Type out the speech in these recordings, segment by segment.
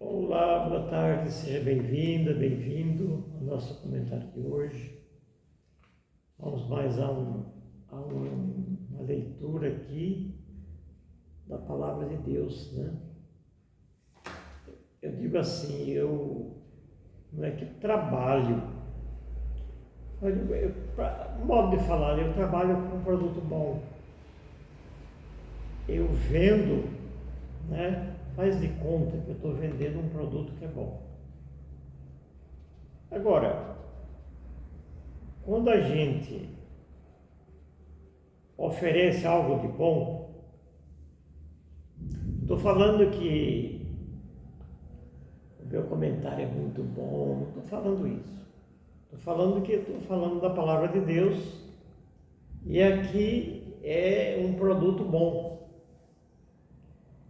Olá, boa tarde, seja bem-vinda, bem-vindo ao nosso comentário de hoje. Vamos mais a uma leitura aqui da Palavra de Deus, né? Eu digo assim, não é que trabalho, modo de falar, eu trabalho com um produto bom. Eu vendo, né? Faz de conta que eu estou vendendo um produto que é bom. Agora, quando a gente oferece algo de bom, estou falando que o meu comentário é muito bom, não estou falando isso. Estou falando da palavra de Deus e aqui é um produto bom.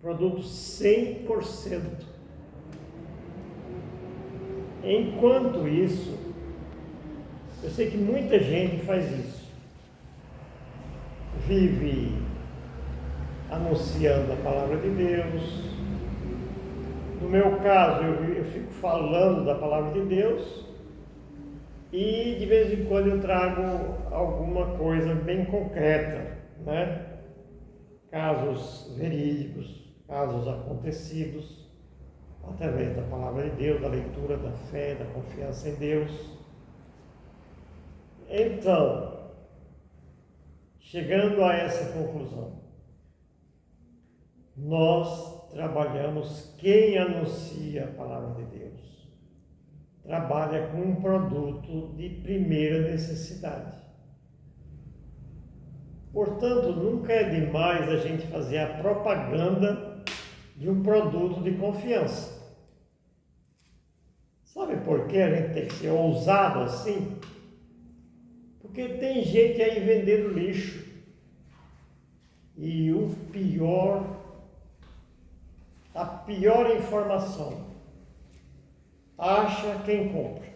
Produto 100%. Enquanto isso, eu sei que muita gente faz isso. Vive anunciando a palavra de Deus. No meu caso, eu fico falando da palavra de Deus e de vez em quando eu trago alguma coisa bem concreta, né? Casos verídicos, casos acontecidos, através da palavra de Deus, da leitura, da fé, da confiança em Deus. Então, chegando a essa conclusão, nós trabalhamos, quem anuncia a palavra de Deus, trabalha com um produto de primeira necessidade. Portanto, nunca é demais a gente fazer a propaganda de um produto de confiança. Sabe por que a gente tem que ser ousado assim? Porque tem gente aí vendendo lixo. E a pior informação, acha quem compra.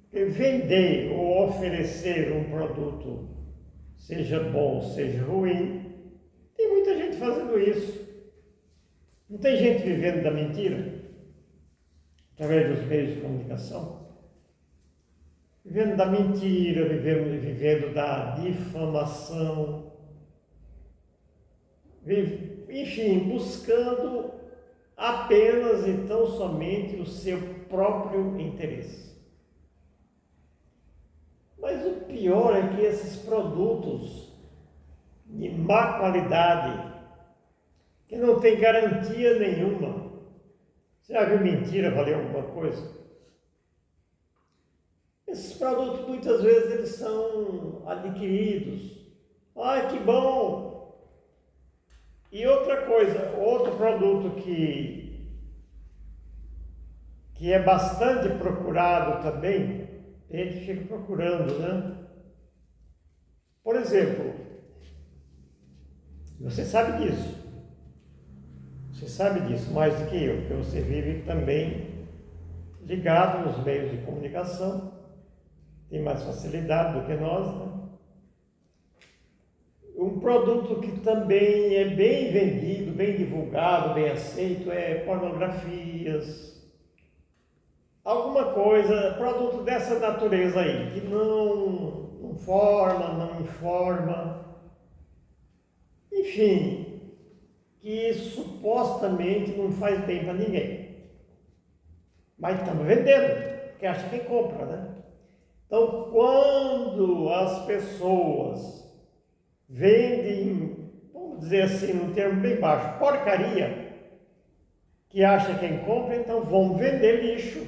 Porque vender ou oferecer um produto, seja bom, seja ruim, tem muita gente fazendo isso. Não tem gente vivendo da mentira? Através dos meios de comunicação? Vivendo da mentira, vivendo da difamação. Enfim, buscando apenas e tão somente o seu próprio interesse. Mas o pior é que esses produtos de má qualidade, que não tem garantia nenhuma. Você já viu mentira valer alguma coisa? Esses produtos muitas vezes eles são adquiridos. Ai, que bom! E outra coisa, outro produto que é bastante procurado também, a gente fica procurando, né? Por exemplo, você sabe disso. Você sabe disso mais do que eu, porque você vive também ligado nos meios de comunicação, tem mais facilidade do que nós, né? Um produto que também é bem vendido, bem divulgado, bem aceito, é pornografias, alguma coisa, produto dessa natureza aí, que não forma, não informa, enfim, que supostamente não faz bem para ninguém. Mas estamos vendendo, porque acha quem compra, né? Então, quando as pessoas vendem, vamos dizer assim, num termo bem baixo, porcaria, que acha quem compra, então vão vender lixo.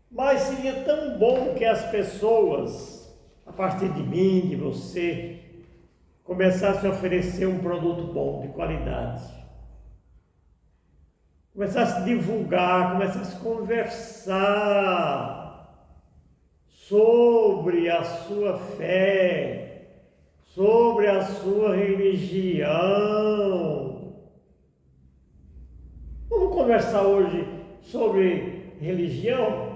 Mas seria tão bom que as pessoas, a partir de mim, de você, começassem a oferecer um produto bom, de qualidade. Começassem a divulgar, começassem a conversar sobre a sua fé, sobre a sua religião. Vamos conversar hoje sobre religião?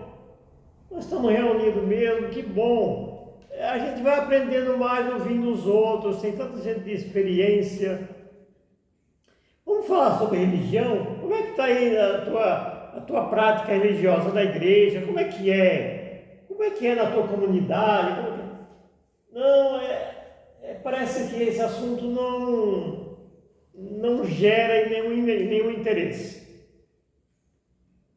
Nós estamos reunidos mesmo, que bom. A gente vai aprendendo mais ouvindo os outros, tem tanta gente de experiência. Vamos vamos falar sobre religião? Como é que está aí a tua prática religiosa da igreja? Como é que é? Como é que é na tua comunidade? Não, parece que esse assunto não gera nenhum interesse.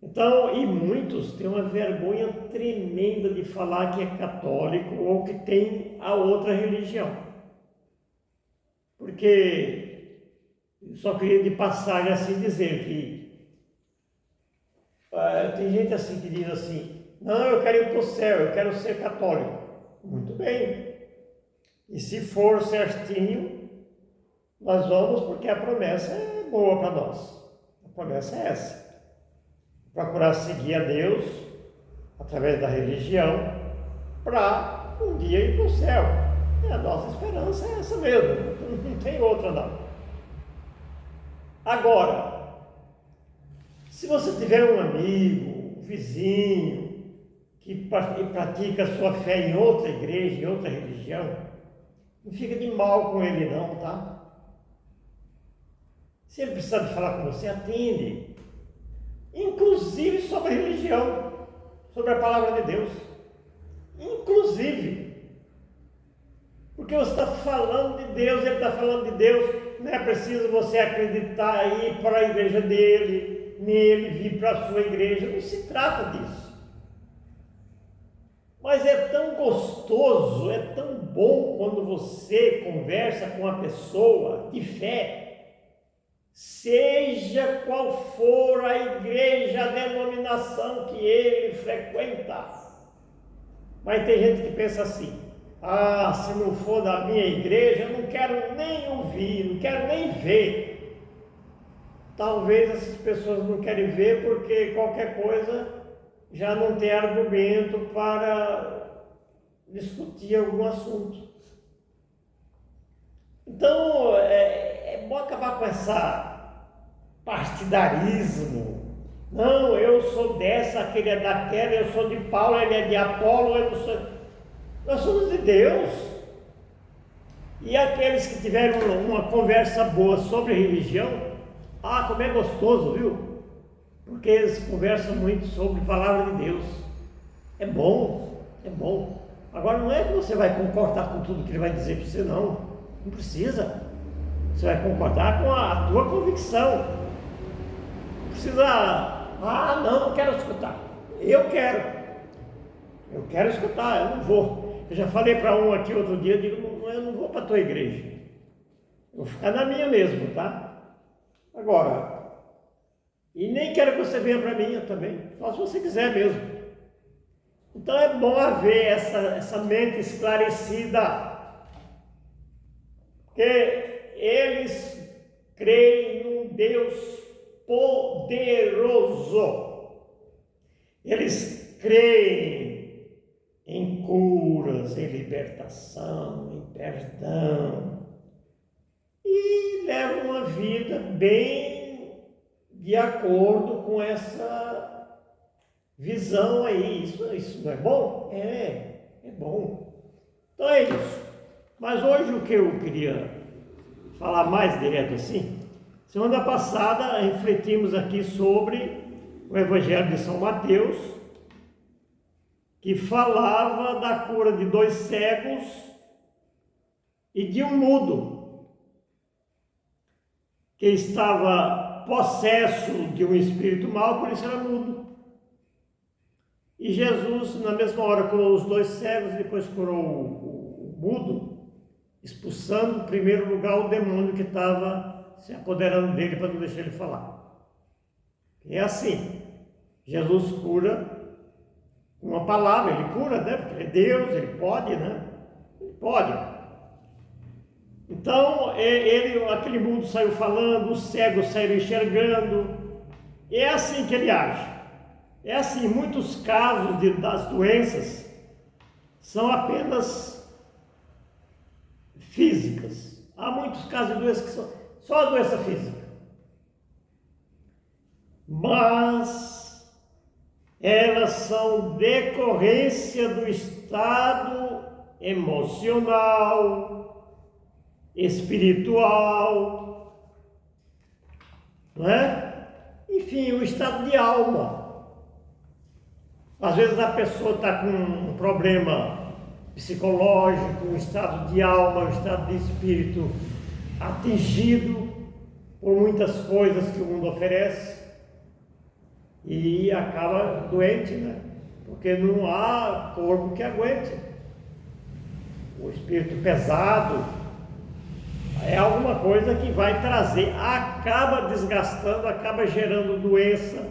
Então, e muitos têm uma vergonha tremenda de falar que é católico ou que tem a outra religião. Porque só queria de passagem assim dizer que tem gente assim que diz assim, não, eu quero ir para o céu, eu quero ser católico. Muito bem. E se for certinho, nós vamos, porque a promessa é boa para nós. A promessa é essa. Procurar seguir a Deus através da religião para um dia ir para o céu. A nossa esperança é essa mesmo, não tem outra não. Agora, se você tiver um amigo, um vizinho, que pratica a sua fé em outra igreja, em outra religião, não fica de mal com ele não, tá? Se ele precisar de falar com você, atende. Inclusive sobre a religião, sobre a palavra de Deus. Inclusive. Porque você está falando de Deus, ele está falando de Deus, não é preciso você acreditar e ir para a igreja dele, nele, vir para a sua igreja, não se trata disso. Mas é tão gostoso, é tão bom quando você conversa com uma pessoa de fé, seja qual for a igreja, a denominação que ele frequenta. Mas tem gente que pensa assim, se não for da minha igreja, eu não quero nem ouvir, não quero nem ver. Talvez essas pessoas não querem ver porque qualquer coisa já não tem argumento para discutir algum assunto. Então, é bom acabar com essa partidarismo. Não, eu sou dessa, aquele é daquela, eu sou de Paulo, ele é de Apolo, eu sou... Nós somos de Deus. E aqueles que tiveram uma conversa boa sobre religião, como é gostoso, viu? Porque eles conversam muito sobre a palavra de Deus. É bom, é bom. Agora não é que você vai concordar com tudo que ele vai dizer para você, não. Não precisa. Você vai concordar com a tua convicção. Não precisa, não quero escutar. Eu quero escutar, eu não vou. Eu já falei para um aqui outro dia, eu digo, eu não vou para a tua igreja. Eu vou ficar na minha mesmo, tá? Agora, e nem quero que você venha para mim também, só se você quiser mesmo. Então é bom haver essa mente esclarecida, porque eles creem num Deus poderoso. Eles creem em curas, em libertação, em perdão, e levam uma vida bem de acordo com essa visão aí. Isso não é bom? É bom. Então é isso. Mas hoje o que eu queria falar mais direto assim, semana passada refletimos aqui sobre o Evangelho de São Mateus, que falava da cura de 2 cegos e de um mudo, que estava possesso de um espírito mau, por isso era mudo. E Jesus, na mesma hora, curou os 2 cegos e depois curou o mudo, expulsando, em primeiro lugar, o demônio que estava se apoderando dele para não deixar ele falar. É assim, Jesus cura uma palavra, ele cura, né? Porque ele é Deus, ele pode, né? Ele pode. Então, aquele mundo saiu falando, os cegos saíram enxergando. É assim que ele age. É assim, muitos casos das doenças são apenas físicas. Há muitos casos de doenças que são só a doença física. Mas elas são decorrência do estado emocional, espiritual não é? Enfim, o estado de alma. Às vezes a pessoa está com um problema psicológico, um estado de alma, um estado de espírito atingido por muitas coisas que o mundo oferece e acaba doente, né? Porque não há corpo que aguente. O espírito pesado é alguma coisa que vai trazer, acaba desgastando, acaba gerando doença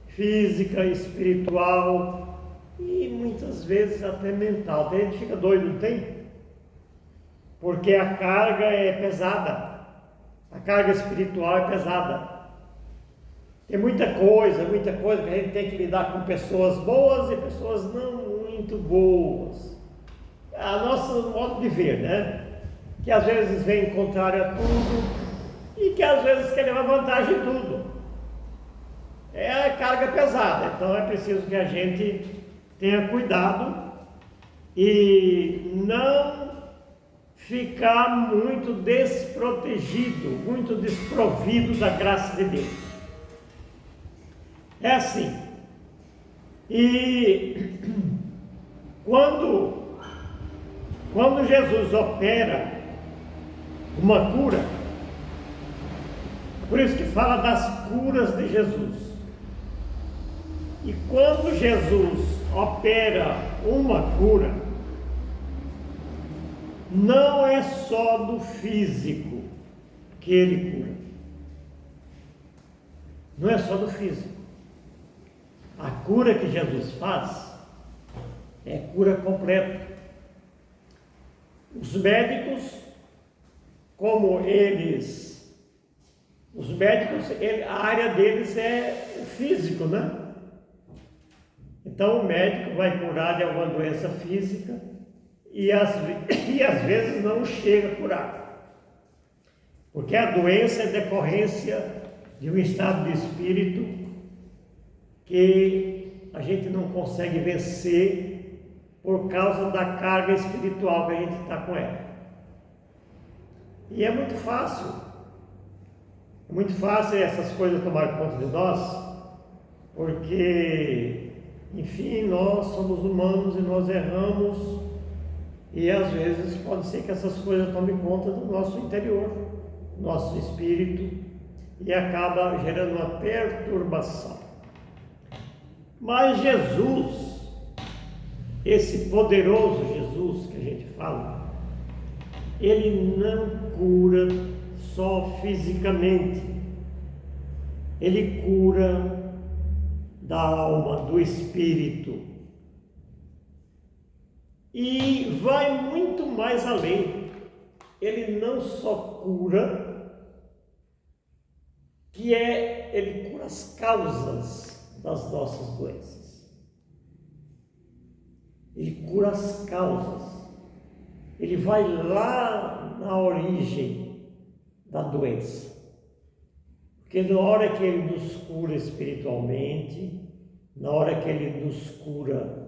física, espiritual e muitas vezes até mental. Tem gente que fica doido, não tem? Porque a carga é pesada, a carga espiritual é pesada. Tem muita coisa que a gente tem que lidar com pessoas boas e pessoas não muito boas. A nosso modo de ver, né? Que às vezes vem contrário a tudo e que às vezes quer levar vantagem em tudo. É a carga pesada, então é preciso que a gente tenha cuidado e não ficar muito desprotegido, muito desprovido da graça de Deus. É assim. E quando Jesus opera uma cura, por isso que fala das curas de Jesus. E quando Jesus opera uma cura, não é só do físico que ele cura. Não é só do físico. A cura que Jesus faz é cura completa. Os médicos, a área deles é o físico, né? Então o médico vai curar de alguma doença física e às vezes não chega a curar. Porque a doença é decorrência de um estado de espírito que a gente não consegue vencer por causa da carga espiritual que a gente está com ela. E é muito fácil essas coisas tomarem conta de nós, porque, enfim, nós somos humanos e nós erramos, e às vezes pode ser que essas coisas tomem conta do nosso interior, do nosso espírito, e acaba gerando uma perturbação. Mas Jesus, esse poderoso Jesus que a gente fala, ele não cura só fisicamente, ele cura da alma, do espírito, e vai muito mais além. Ele não só cura, ele cura as causas das nossas doenças. Ele cura as causas. Ele vai lá na origem da doença. Porque na hora que ele nos cura espiritualmente, na hora que ele nos cura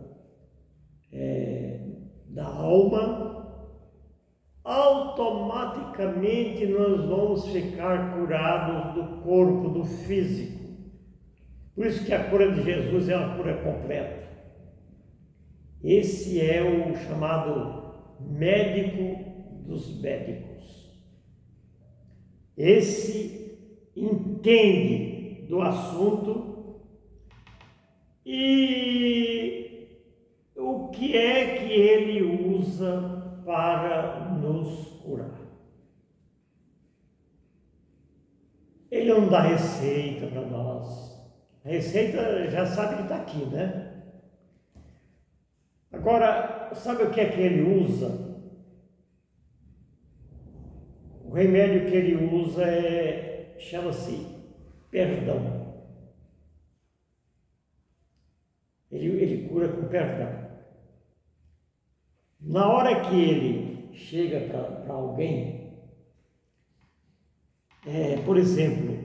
da alma, automaticamente nós vamos ficar curados do corpo, do físico. Por isso que a cura de Jesus é uma cura completa. Esse é o chamado médico dos médicos. Esse entende do assunto e o que é que ele usa para nos curar. Ele não dá receita para nós. A receita já sabe que está aqui, né? Agora, sabe o que é que ele usa? O remédio que ele usa chama-se perdão. Ele cura com perdão. Na hora que ele chega para alguém, por exemplo,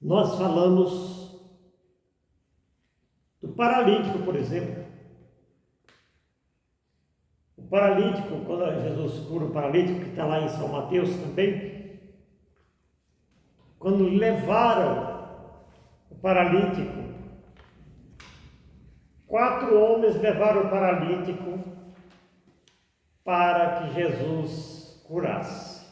nós falamos do paralítico, por exemplo. O paralítico, quando Jesus cura o paralítico, que está lá em São Mateus também, quando levaram o paralítico, 4 homens levaram o paralítico para que Jesus curasse.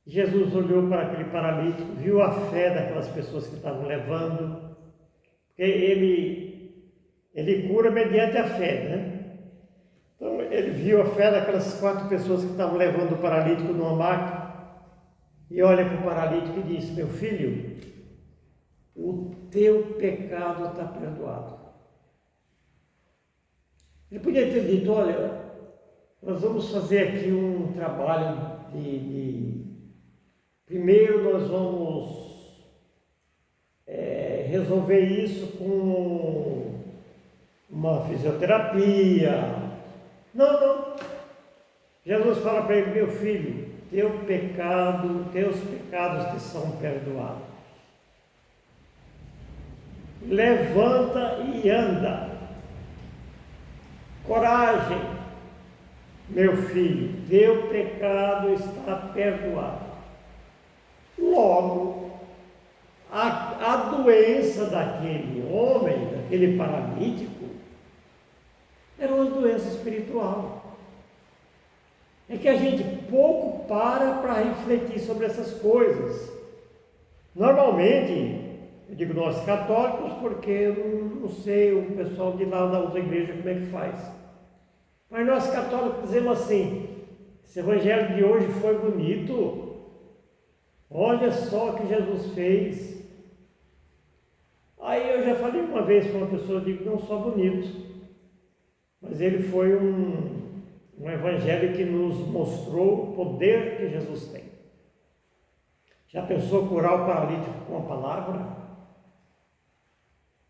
Jesus olhou para aquele paralítico, viu a fé daquelas pessoas que estavam levando, porque ele cura mediante a fé, né? Então ele viu a fé daquelas 4 pessoas que estavam levando o paralítico numa maca, e olha para o paralítico e disse: meu filho, o teu pecado está perdoado. Ele podia ter dito: olha, nós vamos fazer aqui um trabalho primeiro nós vamos resolver isso com uma fisioterapia. Não. Jesus fala para ele: meu filho, teus pecados te são perdoados. Levanta e anda. Coragem, meu filho, teu pecado está perdoado. Logo, a doença daquele homem, daquele paralítico, era uma doença espiritual. É que a gente pouco para refletir sobre essas coisas. Normalmente, eu digo nós católicos porque eu não sei o pessoal de lá da outra igreja como é que faz. Mas nós católicos dizemos assim: esse evangelho de hoje foi bonito. Olha só o que Jesus fez. Aí eu já falei uma vez para uma pessoa, eu digo, não só bonito, mas ele foi um evangelho que nos mostrou o poder que Jesus tem. Já pensou curar o paralítico com uma palavra?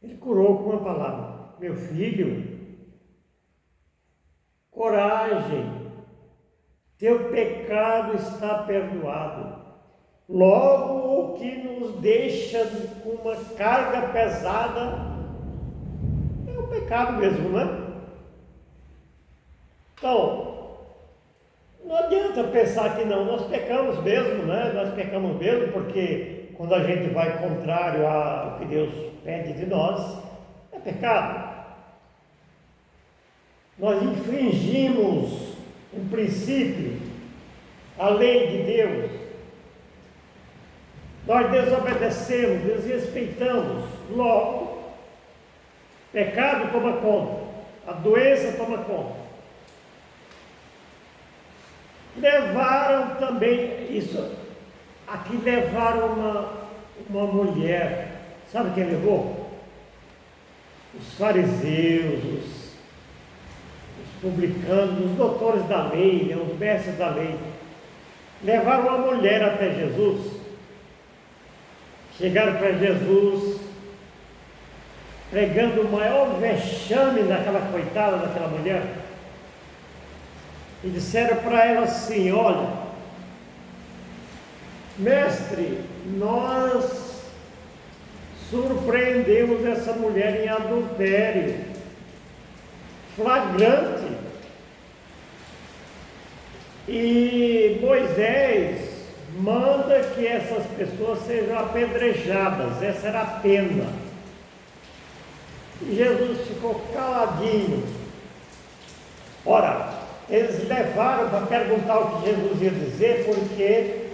Ele curou com uma palavra: meu filho, coragem, teu pecado está perdoado. Logo, o que nos deixa com uma carga pesada é o pecado mesmo, né? Então, não adianta pensar que não, nós pecamos mesmo, né? Nós pecamos mesmo porque quando a gente vai contrário ao que Deus pede de nós, é pecado. Nós infringimos um princípio, a lei de Deus. Nós desobedecemos, desrespeitamos. Logo, pecado toma conta, a doença toma conta. Levaram também isso, aqui levaram uma mulher, sabe quem levou? Os fariseus, os publicanos, os doutores da lei, os mestres da lei. Levaram uma mulher até Jesus. Chegaram para Jesus, pregando o maior vexame naquela coitada daquela mulher, e disseram para ela assim: olha, mestre, nós surpreendemos essa mulher em adultério flagrante, e Moisés manda que essas pessoas sejam apedrejadas, essa era a pena. E Jesus ficou caladinho. Ora, eles levaram para perguntar o que Jesus ia dizer, porque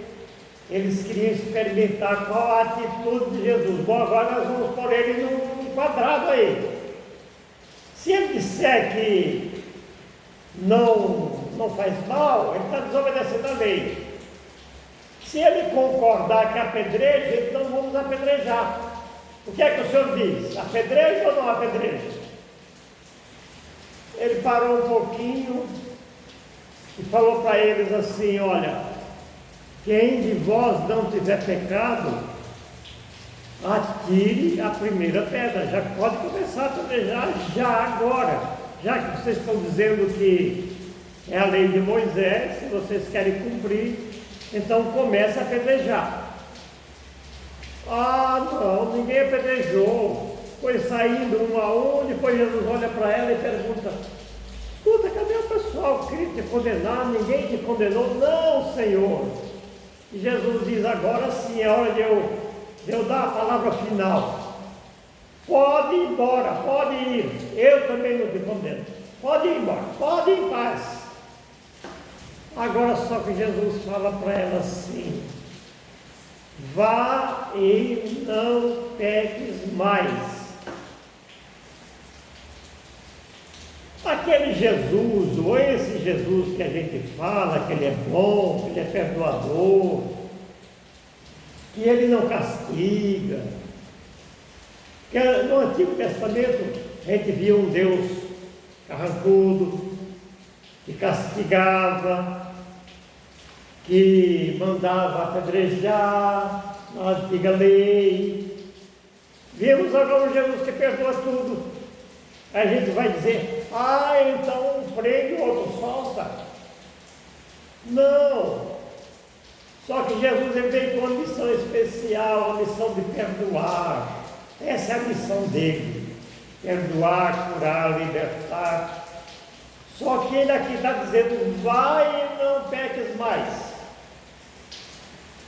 eles queriam experimentar qual a atitude de Jesus. Bom, agora nós vamos pôr ele num quadrado aí. Se ele disser que não faz mal, ele está desobedecendo a lei. Se ele concordar que apedreja, então vamos apedrejar. O que é que o senhor diz? Apedreja ou não apedreja? Ele parou um pouquinho e falou para eles assim: olha, quem de vós não tiver pecado, atire a primeira pedra. Já pode começar a apedrejar já agora, já que vocês estão dizendo que é a lei de Moisés, se vocês querem cumprir, então começa a apedrejar. Ah, não, ninguém apedrejou. Foi saindo um a um, depois Jesus olha para ela e pergunta: escuta, cadê o pessoal que queria te condenar? Ninguém te condenou? Não, Senhor, E Jesus diz, agora sim é hora de eu dar a palavra final. Pode ir embora, pode ir. Eu também não te condeno. Pode ir embora, pode ir em paz. Agora só que Jesus fala para ela assim, vá e não peques mais. Aquele Jesus, ou esse Jesus que a gente fala, que ele é bom, que ele é perdoador, que ele não castiga, que no Antigo Testamento a gente via um Deus carrancudo, que castigava, que mandava apedrejar na antiga lei. Vimos agora um Jesus que perdoa tudo. A gente vai dizer, então um prende, o outro solta. Não. Só que Jesus ele veio com uma missão especial, a missão de perdoar. Essa é a missão dele. Perdoar, curar, libertar. Só que ele aqui está dizendo, vai e não peques mais.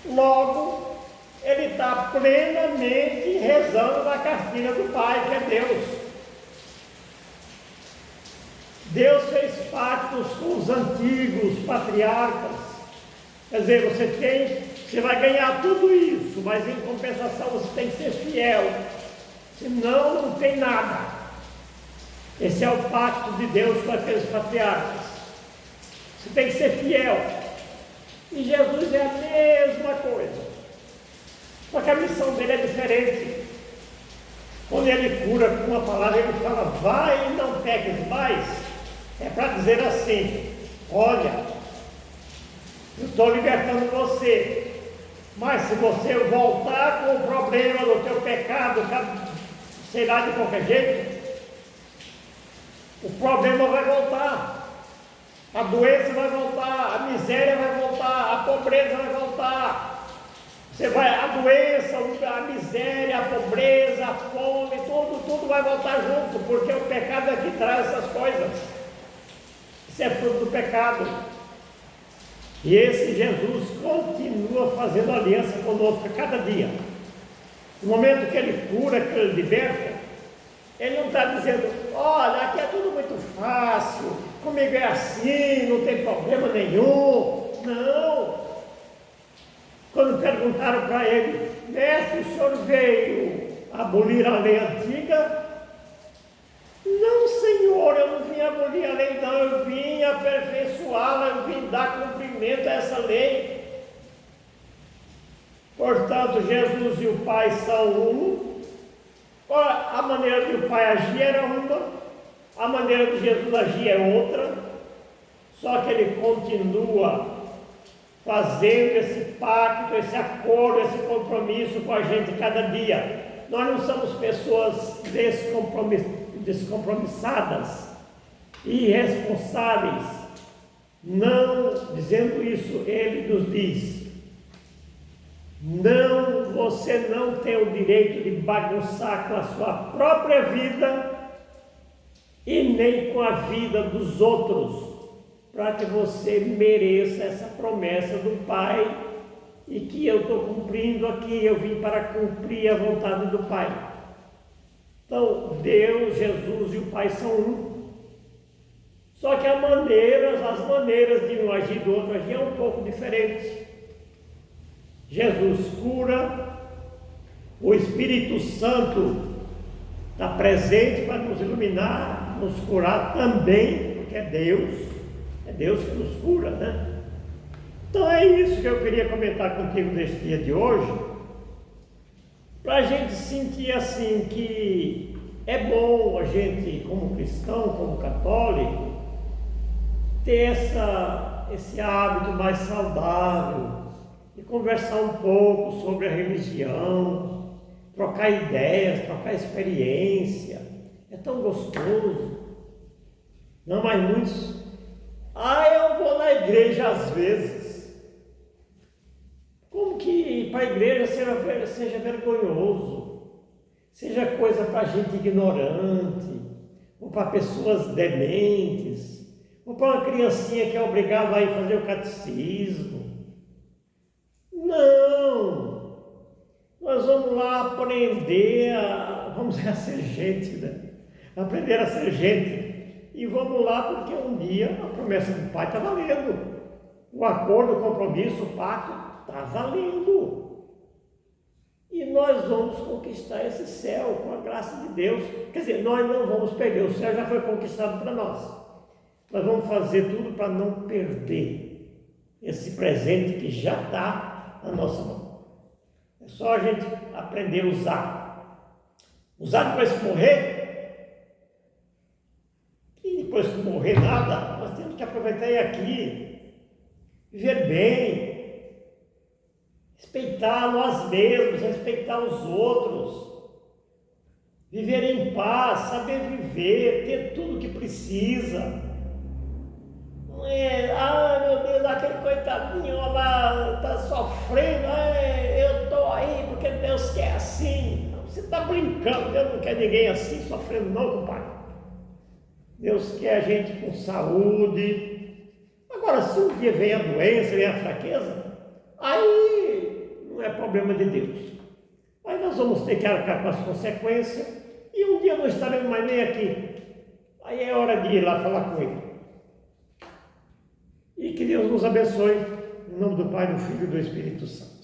Logo, ele está plenamente rezando na cartilha do Pai, que é Deus. Deus fez pactos com os antigos patriarcas. Quer dizer, você vai ganhar tudo isso, mas em compensação você tem que ser fiel. Senão não tem nada. Esse é o pacto de Deus com aqueles patriarcas. Você tem que ser fiel. E Jesus é a mesma coisa. Só que a missão dele é diferente. Quando ele cura com uma palavra, ele fala, vai e não peques mais. É para dizer assim, olha, eu estou libertando você, mas se você voltar com o problema do teu pecado, sei lá, de qualquer jeito, o problema vai voltar, a doença vai voltar, a miséria vai voltar, a pobreza vai voltar. A doença, a miséria, a pobreza, a fome, tudo vai voltar junto, porque o pecado é que traz essas coisas. Isso é fruto do pecado. E esse Jesus continua fazendo aliança conosco a cada dia. No momento que ele cura, que ele liberta, ele não está dizendo, olha, aqui é tudo muito fácil, comigo é assim, não tem problema nenhum. Não. Quando perguntaram para ele, mestre, o senhor veio abolir a lei antiga? Não, Senhor, eu não vim abolir a lei, não, eu vim aperfeiçoá-la, eu vim dar cumprimento a essa lei. Portanto, Jesus e o Pai são um. Ora, a maneira que o Pai agia era uma, a maneira que Jesus agia é outra, só que ele continua fazendo esse pacto, esse acordo, esse compromisso com a gente cada dia. Nós não somos pessoas descompromissadas, irresponsáveis. Não, dizendo isso, ele nos diz, não, você não tem o direito de bagunçar com a sua própria vida e nem com a vida dos outros, para que você mereça essa promessa do Pai e que eu estou cumprindo aqui, eu vim para cumprir a vontade do Pai. Então, Deus, Jesus e o Pai são um. Só que as maneiras de um agir do outro agir é um pouco diferente. Jesus cura, o Espírito Santo está presente para nos iluminar, nos curar também, porque é Deus que nos cura, né? Então é isso que eu queria comentar contigo neste dia de hoje, para a gente sentir assim que é bom a gente, como cristão, como católico, ter esse hábito mais saudável, de conversar um pouco sobre a religião, trocar ideias, trocar experiência. É tão gostoso. Não, mas muitos, eu vou na igreja às vezes. Como que ir para a igreja seja vergonhoso, seja coisa para gente ignorante, ou para pessoas dementes, ou para uma criancinha que é obrigada a ir fazer o catecismo. vamos lá aprender vamos dizer, a ser gente, né? Aprender a ser gente. E vamos lá, porque um dia a promessa do Pai está valendo. O acordo, o compromisso, o pacto está valendo. E nós vamos conquistar esse céu com a graça de Deus. Quer dizer, nós não vamos perder, o céu já foi conquistado para nós. Nós vamos fazer tudo para não perder esse presente que já está na nossa mão. É só a gente aprender a usar. Usar depois que morrer. E depois que morrer nada, nós temos que aproveitar aqui, viver bem, respeitar nós mesmos, respeitar os outros, viver em paz, saber viver, ter tudo que precisa. Não é, meu Deus, aquele coitadinho lá está sofrendo, eu estou aí porque Deus quer assim. Você está brincando, Deus não quer ninguém assim sofrendo não, compadre. Deus quer a gente com saúde. Agora, se um dia vem a doença, vem a fraqueza, aí não é problema de Deus. Aí nós vamos ter que arcar com as consequências e um dia não estaremos mais nem aqui. Aí é hora de ir lá falar com Ele. E que Deus nos abençoe, em nome do Pai, do Filho e do Espírito Santo.